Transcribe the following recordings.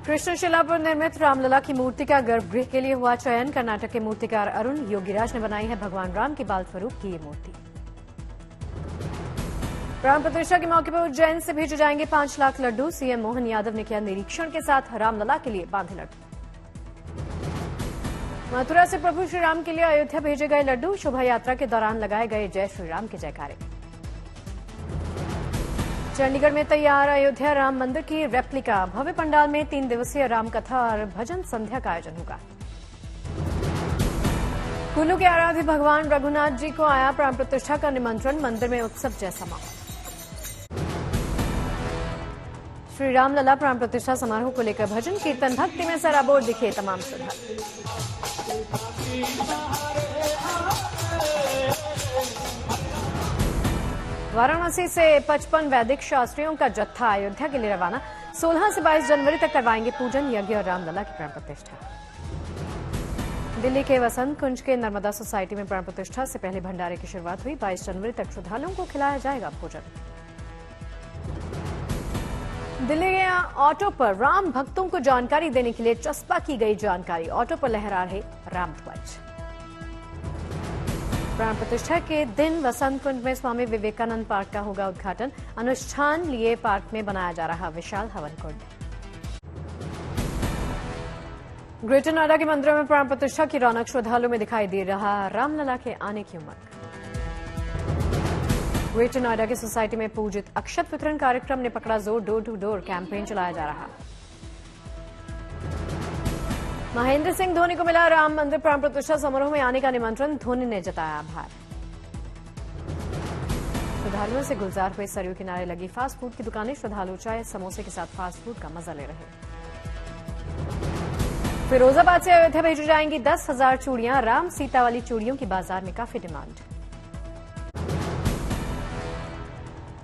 कृष्णशिला पर निर्मित रामलला की मूर्ति का गर्भगृह के लिए हुआ चयन। कर्नाटक के मूर्तिकार अरुण योगीराज ने बनाई है भगवान राम के बाल स्वरूप की ये मूर्ति। प्राण प्रतिष्ठा के मौके पर उज्जैन से भेजे जाएंगे 5 लाख लड्डू। सीएम मोहन यादव ने किया निरीक्षण के साथ रामलला के लिए बांधे लड्डू। मथुरा से प्रभु श्रीराम के लिए अयोध्या भेजे गए लड्डू। शोभा यात्रा के दौरान लगाए गए जय श्रीराम के जयकारे। चंडीगढ़ में तैयार अयोध्या राम मंदिर की रेप्लिका। भव्य पंडाल में 3 दिवसीय राम कथा और भजन संध्या का आयोजन होगा। कुल्लू के आराध्य भगवान रघुनाथ जी को आया प्राण प्रतिष्ठा का निमंत्रण। मंदिर में उत्सव जैसा माहौल। श्री रामलला प्राण प्रतिष्ठा समारोह को लेकर भजन कीर्तन भक्ति में सराबोर दिखे तमाम श्रद्धालु। वाराणसी से 55 वैदिक शास्त्रियों का जत्था अयोध्या के लिए रवाना। 16 से 22 जनवरी तक करवाएंगे पूजन यज्ञ और रामलला की प्राण प्रतिष्ठा। दिल्ली के वसंत कुंज के नर्मदा सोसाइटी में प्राण प्रतिष्ठा से पहले भंडारे की शुरुआत हुई। 22 जनवरी तक श्रद्धालुओं को खिलाया जाएगा भोजन। दिल्ली के ऑटो पर राम भक्तों को जानकारी देने के लिए चस्पा की गई जानकारी। ऑटो पर लहरा रहे राम ध्वज। प्राण प्रतिष्ठा के दिन वसंत कुंज में स्वामी विवेकानंद पार्क का होगा उद्घाटन। अनुष्ठान लिए पार्क में बनाया जा रहा विशाल हवन कुंड। ग्रेटर नोएडा के मंदिरों में प्राण प्रतिष्ठा की रौनक। श्रद्धालुओं में दिखाई दे रहा रामलला के आने की उमंग। ग्रेटर नोएडा की सोसाइटी में पूजित अक्षत वितरण कार्यक्रम ने पकड़ा जोर। डोर टू डोर कैंपेन चलाया जा रहा। महेंद्र सिंह धोनी को मिला राम मंदिर प्राण प्रतिष्ठा समारोह में आने का निमंत्रण। धोनी ने जताया आभार। श्रद्धालुओं से गुलजार हुए सरयू किनारे लगी फास्ट फूड की दुकानें। श्रद्धालु चाय समोसे के साथ फास्ट फूड का मजा ले रहे। फिरोजाबाद से अयोध्या भेजी जाएंगी 10,000 चूड़ियां। राम सीता वाली चूड़ियों की बाजार में काफी डिमांड।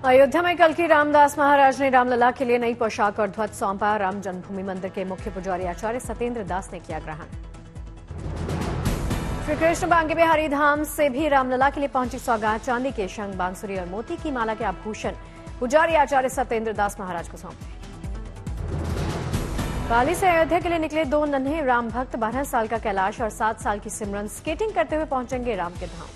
अयोध्या में कल की रामदास महाराज ने रामलला के लिए नई पोशाक और ध्वज सौंपा। राम जन्मभूमि मंदिर के मुख्य पुजारी आचार्य सत्येंद्र दास ने किया ग्रहण। श्री कृष्ण बांके बिहारी धाम से भी रामलला के लिए पहुंची सौगात। चांदी के शंख, बांसुरी और मोती की माला के आभूषण पुजारी आचार्य सत्येंद्र दास महाराज को सौंपे। पाली से अयोध्या के लिए निकले 2 नन्हे राम भक्त। 12 साल का कैलाश और 7 साल की सिमरन स्केटिंग करते हुए पहुंचेंगे राम के धाम।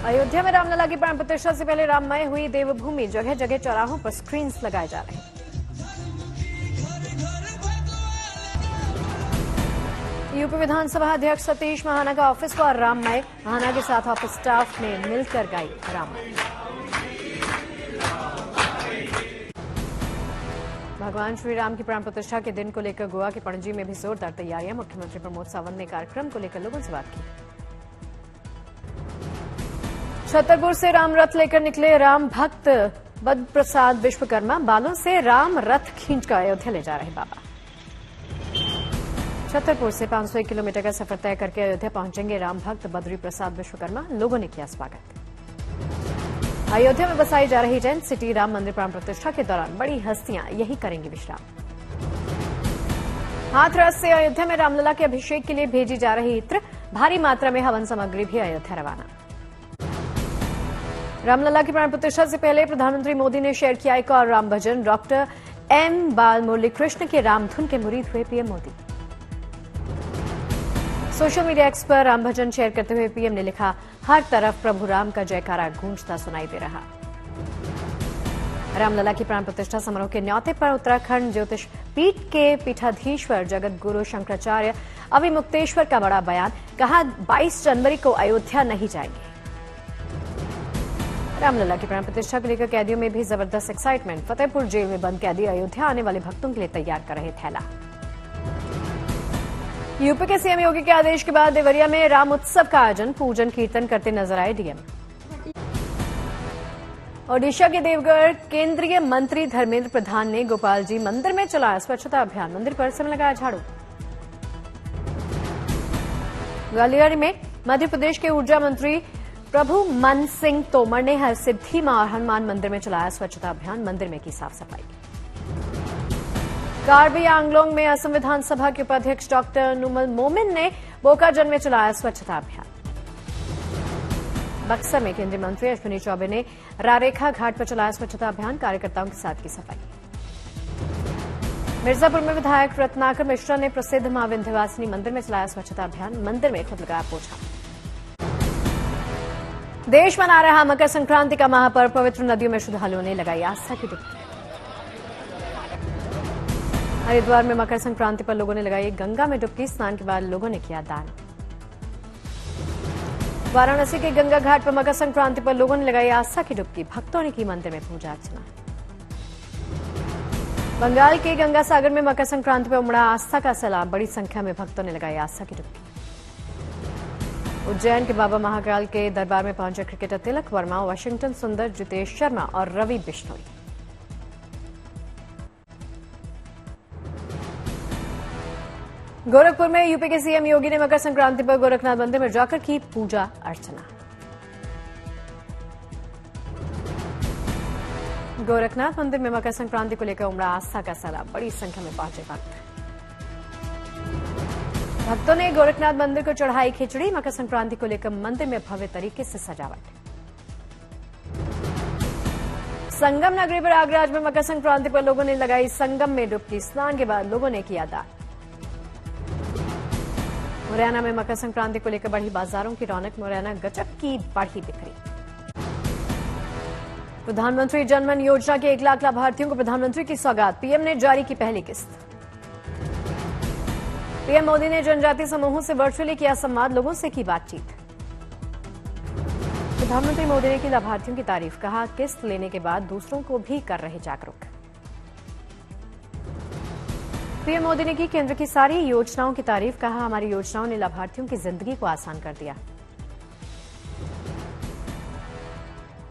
अयोध्या में रामलला की प्राण प्रतिष्ठा से पहले राममय हुई देवभूमि। जगह जगह चौराहों पर स्क्रीन्स लगाए जा रहे हैं। यूपी विधानसभा अध्यक्ष सतीश महाना का ऑफिस हुआ राममय। महाना के साथ ऑफिस स्टाफ ने मिलकर गाई राममय। भगवान श्री राम की प्राण प्रतिष्ठा के दिन को लेकर गोवा के पणजी में भी जोरदार तैयारियां। मुख्यमंत्री प्रमोद सावंत ने कार्यक्रम को लेकर लोगों से बात की। छतरपुर से राम रथ लेकर निकले राम भक्त बद प्रसाद विश्वकर्मा। बालों से राम रथ खींचकर अयोध्या ले जा रहे बाबा। छतरपुर से 501 किलोमीटर का सफर तय करके अयोध्या पहुंचेंगे राम भक्त बद्री प्रसाद विश्वकर्मा। लोगों ने किया स्वागत। अयोध्या में बसाई जा रही टेंट सिटी राम मंदिर प्राण प्रतिष्ठा के दौरान बड़ी हस्तियां यही करेंगी विश्राम। हाथरस से अयोध्या में रामलला के अभिषेक के लिए भेजी जा रही इत्र। भारी मात्रा में हवन सामग्री भी अयोध्या रवाना। रामलला की प्राण प्रतिष्ठा से पहले प्रधानमंत्री मोदी ने शेयर किया एक और राम भजन। डॉक्टर एम बाल मुरली कृष्ण के रामधुन के मुरीद हुए PM Modi. Social media x पर राम भजन शेयर करते हुए पीएम ने लिखा, हर तरफ प्रभु राम का जयकारा गूंजता सुनाई दे रहा। रामलला की प्राण प्रतिष्ठा समारोह के न्योते पर उत्तराखंड ज्योतिष पीठ के पीठाधीश्वर जगत गुरु शंकराचार्य अविमुक्तेश्वर का बड़ा बयान। कहा 22 जनवरी को अयोध्या नहीं जाएंगे। रामलला की प्राण प्रतिष्ठा को लेकर कैदियों में भी जबरदस्त एक्साइटमेंट। फतेहपुर जेल में बंद कैदी अयोध्या आने वाले भक्तों के लिए तैयार कर रहे थैला। यूपी के सीएम योगी के आदेश के बाद देवरिया में राम उत्सव का आयोजन। पूजन कीर्तन करते नजर आए डीएम। ओडिशा के देवगढ़ केंद्रीय मंत्री धर्मेंद्र प्रधान ने गोपाल जी मंदिर में चलाया स्वच्छता अभियान। मंदिर परिसर में लगाया झाड़ू। ग्वालियर में मध्य प्रदेश के ऊर्जा मंत्री प्रभु मन सिंह तोमर ने हरसिद्धि मां और हनुमान मंदिर में चलाया स्वच्छता अभियान। मंदिर में की साफ सफाई। कार्बी आंगलोंग में असम विधानसभा के उपाध्यक्ष डॉक्टर नुमल मोमिन ने बोकाजन में चलाया स्वच्छता अभियान। बक्सर में केंद्रीय मंत्री अश्विनी चौबे ने रारेखा घाट पर चलाया स्वच्छता अभियान। कार्यकर्ताओं के साथ की सफाई। मिर्जापुर में विधायक रत्नाकर मिश्रा ने प्रसिद्ध मां विंध्यवासिनी मंदिर में चलाया स्वच्छता अभियान। मंदिर में खुद लगाया पोछा। देश मना रहा मकर संक्रांति का महापर्व। पवित्र नदियों में श्रद्धालुओं ने लगाई आस्था की डुबकी। हरिद्वार में मकर संक्रांति पर लोगों ने लगाई गंगा में डुबकी। स्नान के बाद लोगों ने किया दान। वाराणसी के गंगा घाट पर मकर संक्रांति पर लोगों ने लगाई आस्था की डुबकी। भक्तों ने की मंदिर में पूजा अर्चना। बंगाल के गंगा सागर में मकर संक्रांति पर उमड़ा आस्था का सैलाब। बड़ी संख्या में भक्तों ने लगाई आस्था की डुबकी। उज्जैन के बाबा महाकाल के दरबार में पहुंचे क्रिकेटर तिलक वर्मा, वाशिंगटन सुंदर, जितेश शर्मा और रवि बिश्नोई। गोरखपुर में यूपी के सीएम योगी ने मकर संक्रांति पर गोरखनाथ मंदिर में जाकर की पूजा अर्चना। गोरखनाथ मंदिर में मकर संक्रांति को लेकर उमड़ा आस्था का सैलाब। बड़ी संख्या में पहुंचे भक्तों ने गोरखनाथ मंदिर को चढ़ाई खिचड़ी। मकर संक्रांति को लेकर मंदिर में भव्य तरीके से सजावट। संगम नगरी प्रयागराज में मकर संक्रांति पर लोगों ने लगाई संगम में डुबकी। स्नान के बाद लोगों ने किया दान। मुरैना में मकर संक्रांति को लेकर बढ़ी बाजारों की रौनक। मुरैना गजब की बढ़ी बिक्री। प्रधानमंत्री जनधन योजना के 1 लाख लाभार्थियों को प्रधानमंत्री की सौगात। पीएम ने जारी की पहली किस्त। पीएम मोदी ने जनजातीय समूहों से वर्चुअली किया संवाद। लोगों से की बातचीत। प्रधानमंत्री मोदी ने की लाभार्थियों की तारीफ। कहा किस्त लेने के बाद दूसरों को भी कर रहे जागरूक। पीएम मोदी ने की केंद्र की सारी योजनाओं की तारीफ। कहा हमारी योजनाओं ने लाभार्थियों की जिंदगी को आसान कर दिया।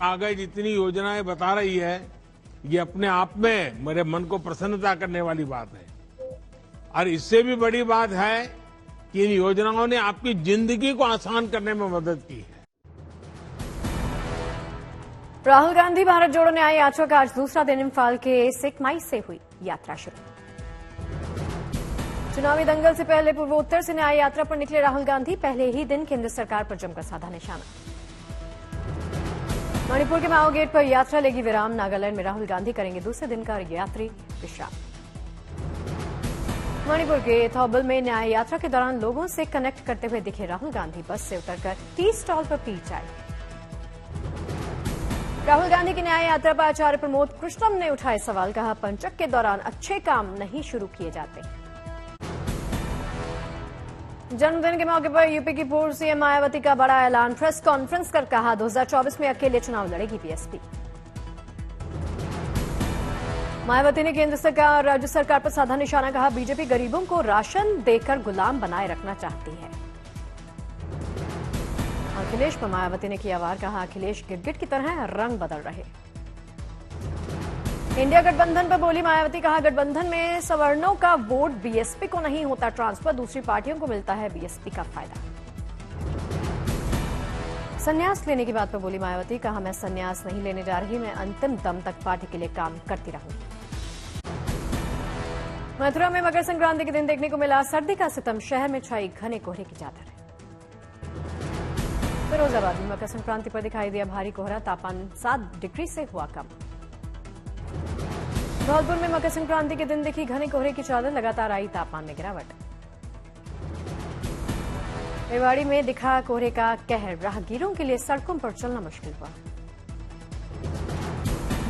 आगे जितनी योजनाएं बता रही है, ये अपने आप में मेरे मन को प्रसन्नता करने वाली बात है। और इससे भी बड़ी बात है कि इन योजनाओं ने आपकी जिंदगी को आसान करने में मदद की है। राहुल गांधी भारत जोड़ो न्याय यात्रा का आज दूसरा दिन इम्फाल के सेकमाई से हुई यात्रा शुरू। चुनावी दंगल से पहले पूर्वोत्तर से न्याय यात्रा पर निकले राहुल गांधी। पहले ही दिन केंद्र सरकार पर जमकर साधा निशाना। मणिपुर के माओ गेट पर यात्रा लेगी विराम। नागालैंड में राहुल गांधी करेंगे दूसरे दिन का यात्री विश्राम। मणिपुर के थौबल में न्याय यात्रा के दौरान लोगों से कनेक्ट करते हुए दिखे राहुल गांधी। बस से उतरकर टी स्टॉल पर पी चाय। राहुल गांधी की न्याय यात्रा पर आचार्य प्रमोद कृष्णम ने उठाए सवाल। कहा पंचक के दौरान अच्छे काम नहीं शुरू किए जाते। जन्मदिन के मौके पर यूपी की पूर्व सीएम मायावती का बड़ा ऐलान। प्रेस कॉन्फ्रेंस कर कहा 2024 में अकेले चुनाव लड़ेगी बीएसपी। मायावती ने केंद्र सरकार और राज्य सरकार पर साधा निशाना। कहा बीजेपी गरीबों को राशन देकर गुलाम बनाए रखना चाहती है। अखिलेश पर मायावती ने किया वार। कहा अखिलेश गिरगिट की तरह रंग बदल रहे। इंडिया गठबंधन पर बोली मायावती। कहा गठबंधन में सवर्णों का वोट बीएसपी को नहीं होता ट्रांसफर। दूसरी पार्टियों को मिलता है बीएसपी का फायदा। संन्यास लेने की बात पर बोली मायावती। कहा मैं संन्यास नहीं लेने जा रही। मैं अंतिम दम तक पार्टी के लिए काम करती रहूंगी। मथुरा में मकर संक्रांति के दिन देखने को मिला सर्दी का सितम। शहर में छाई घने कोहरे की चादर। फिरोजाबाद में मकर संक्रांति पर दिखाई दिया भारी कोहरा। तापमान 7 डिग्री से हुआ कम। धौलपुर में मकर संक्रांति के दिन दिखी घने कोहरे की चादर। लगातार आई तापमान में गिरावट। रेवाड़ी में दिखा कोहरे का कहर। राहगीरों के लिए सड़कों पर चलना मुश्किल हुआ।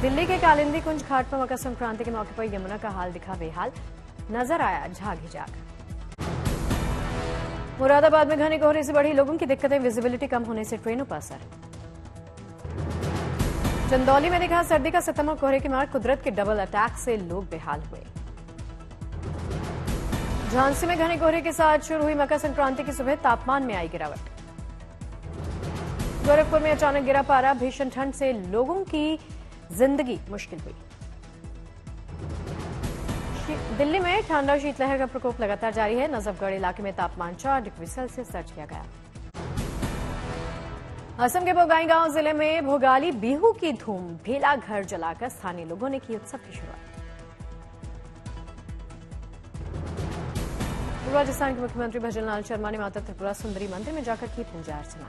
दिल्ली के कालिंदी कुंज घाट पर मकर संक्रांति के मौके पर यमुना का हाल दिखा बेहाल। नजर आया झाग ही झाग। मुरादाबाद में घने कोहरे से बढ़ी लोगों की दिक्कतें। विजिबिलिटी कम होने से ट्रेनों पर असर। चंदौली में दिखा सर्दी का सितम और कोहरे की मार। कुदरत के डबल अटैक से लोग बेहाल हुए। झांसी में घने कोहरे के साथ शुरू हुई मकर संक्रांति की सुबह। तापमान में आई गिरावट। गोरखपुर में अचानक गिरा पारा। भीषण ठंड से लोगों की जिंदगी मुश्किल हुई। दिल्ली में ठंड और शीतलहर का प्रकोप लगातार जारी है। नजफगढ़ इलाके में तापमान 4 डिग्री सेल्सियस दर्ज किया गया। असम के बोगाईगांव जिले में भोगाली बिहू की धूम। भेला घर जलाकर स्थानीय लोगों ने की उत्सव की शुरुआत। राजस्थान के मुख्यमंत्री भजनलाल शर्मा ने माता त्रिपुरा सुंदरी मंदिर में जाकर की पूजा अर्चना।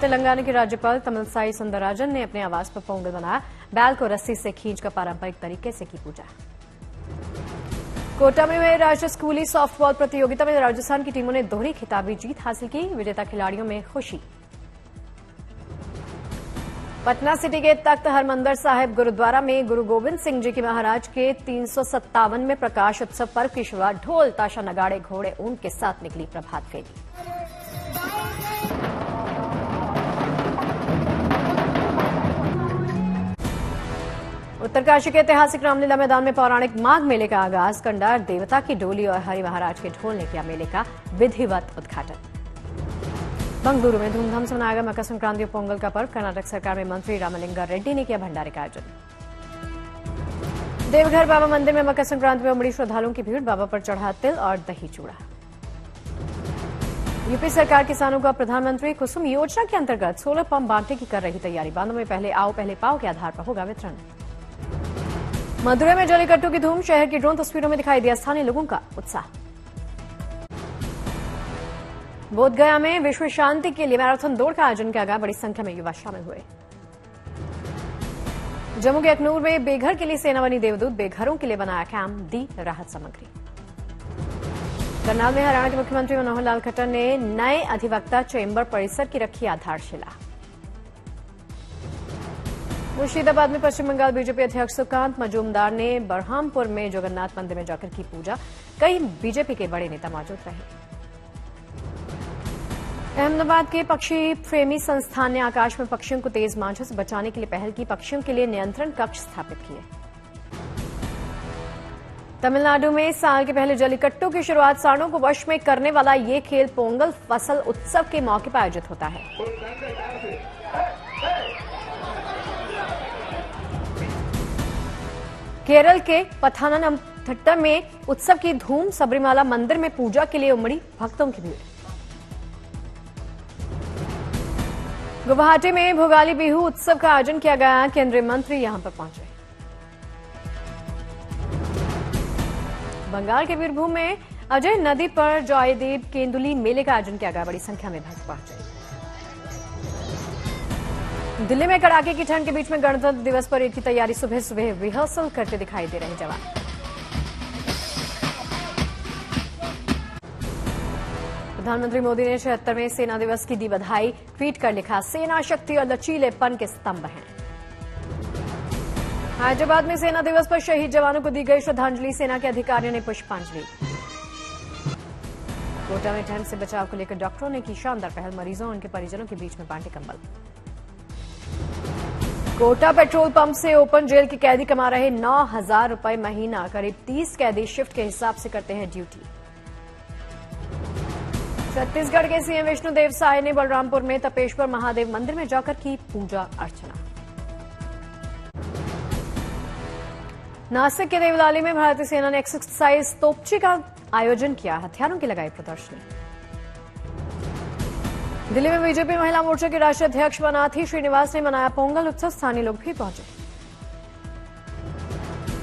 तेलंगाना के राज्यपाल तमिलसाई सुंदरराजन ने अपने आवास पर पोंगल मनाया। बैल को रस्सी से खींचकर पारंपरिक तरीके से की पूजा। कोटा में हुए राज्य स्कूली सॉफ्टबॉल प्रतियोगिता में राजस्थान की टीमों ने दोहरी खिताबी जीत हासिल की। विजेता खिलाड़ियों में खुशी। पटना सिटी के तख्त हरमंदिर साहिब गुरुद्वारा में गुरु गोविंद सिंह जी के महाराज के 357वें प्रकाश उत्सव पर्व की शुरुआत ढोल ताशा नगाड़े घोड़े ऊंट के साथ निकली प्रभात फेरी। उत्तरकाशी के ऐतिहासिक रामलीला मैदान में पौराणिक माघ मेले का आगाज। कंडार देवता की डोली और हरि महाराज के ढोल ने किया मेले का विधिवत उद्घाटन। बंगलुरु में धूमधाम से मनाया गया मकर संक्रांति और पोंगल का पर्व। कर्नाटक सरकार में मंत्री रामलिंगा रेड्डी ने किया भंडारे का आयोजन। देवघर बाबा मंदिर में मकर संक्रांति में उमड़ी श्रद्धालुओं की भीड़। बाबा पर चढ़ा तिल और दही चूड़ा। यूपी सरकार किसानों को प्रधानमंत्री कुसुम योजना के अंतर्गत सोलर पंप बांटने की कर रही तैयारी। बांधों में पहले आओ पहले पाओ के आधार पर होगा वितरण। मदुरै में जल्लीकट्टू की धूम। शहर की ड्रोन तस्वीरों में दिखाई दिया स्थानीय लोगों का उत्साह। बोधगया में विश्व शांति के लिए मैराथन दौड़ का आयोजन किया गया। बड़ी संख्या में युवा शामिल हुए। जम्मू के अखनूर में बेघर के लिए सेना बनी देवदूत। बेघरों के लिए बनाया कैंप, दी राहत सामग्री। करनाल में हरियाणा के मुख्यमंत्री मनोहर लाल खट्टर ने नए अधिवक्ता चेंबर परिसर की रखी आधारशिला। मुर्शिदाबाद में पश्चिम बंगाल बीजेपी अध्यक्ष सुकांत मजूमदार ने बरहामपुर में जगन्नाथ मंदिर में जाकर की पूजा। कई बीजेपी के बड़े नेता मौजूद रहे। अहमदाबाद के पक्षी प्रेमी संस्थान ने आकाश में पक्षियों को तेज मांझों से बचाने के लिए पहल की। पक्षियों के लिए नियंत्रण कक्ष स्थापित किए। तमिलनाडु में साल के पहले जल्लीकट्टू की शुरुआत। सांडों को वश में करने वाला ये खेल पोंगल फसल उत्सव के मौके पर आयोजित होता है। केरल के पथानमथिट्टा में उत्सव की धूम। सबरीमाला मंदिर में पूजा के लिए उमड़ी भक्तों की भीड़। गुवाहाटी में भोगाली बिहू उत्सव का आयोजन किया गया। केंद्रीय मंत्री यहां पर पहुंचे। बंगाल के वीरभूम में अजय नदी पर जयदेव केंदुली मेले का आयोजन किया गया। बड़ी संख्या में भक्त पहुंचे। दिल्ली में कड़ाके की ठंड के बीच में गणतंत्र दिवस परेड की तैयारी। सुबह सुबह रिहर्सल करते दिखाई दे रहे जवान। प्रधानमंत्री मोदी ने 76वें सेना दिवस की दी बधाई। ट्वीट कर लिखा, सेना शक्ति और लचीलेपन के स्तंभ हैं। हैदराबाद में सेना दिवस पर शहीद जवानों को दी गई श्रद्धांजलि। सेना के अधिकारियों ने पुष्पांजलि। कोटा में ठंड से बचाव को लेकर डॉक्टरों ने की शानदार पहल। मरीजों और उनके परिजनों के बीच में बांटे कंबल। कोटा पेट्रोल पंप से ओपन जेल के कैदी कमा रहे 9,000 रुपए महीना। करीब 30 कैदी शिफ्ट के हिसाब से करते हैं ड्यूटी। छत्तीसगढ़ के सीएम विष्णुदेव साय ने बलरामपुर में तपेश्वर महादेव मंदिर में जाकर की पूजा अर्चना। नासिक के देवलाली में भारतीय सेना ने एक्सरसाइज तोपचे का आयोजन किया। हथियारों की लगाई प्रदर्शनी। दिल्ली में बीजेपी महिला मोर्चा के राष्ट्रीय अध्यक्ष वनाथी श्रीनिवास ने मनाया पोंगल उत्सव। स्थानीय लोग भी पहुंचे।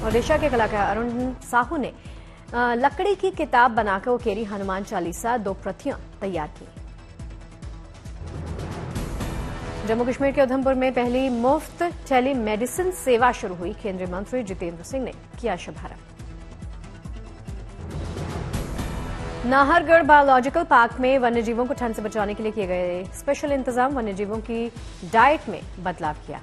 ओडिशा के कलाकार अरुण साहू ने लकड़ी की किताब बनाकर उकेरी हनुमान चालीसा 2 प्रतियां तैयार की। जम्मू कश्मीर के उधमपुर में पहली मुफ्त टेली मेडिसिन सेवा शुरू हुई। केंद्रीय मंत्री जितेंद्र सिंह ने किया शुभारंभ। नाहरगढ़ बायोलॉजिकल पार्क में वन्यजीवों को ठंड से बचाने के लिए किए गए स्पेशल इंतजाम। वन्यजीवों की डाइट में बदलाव किया।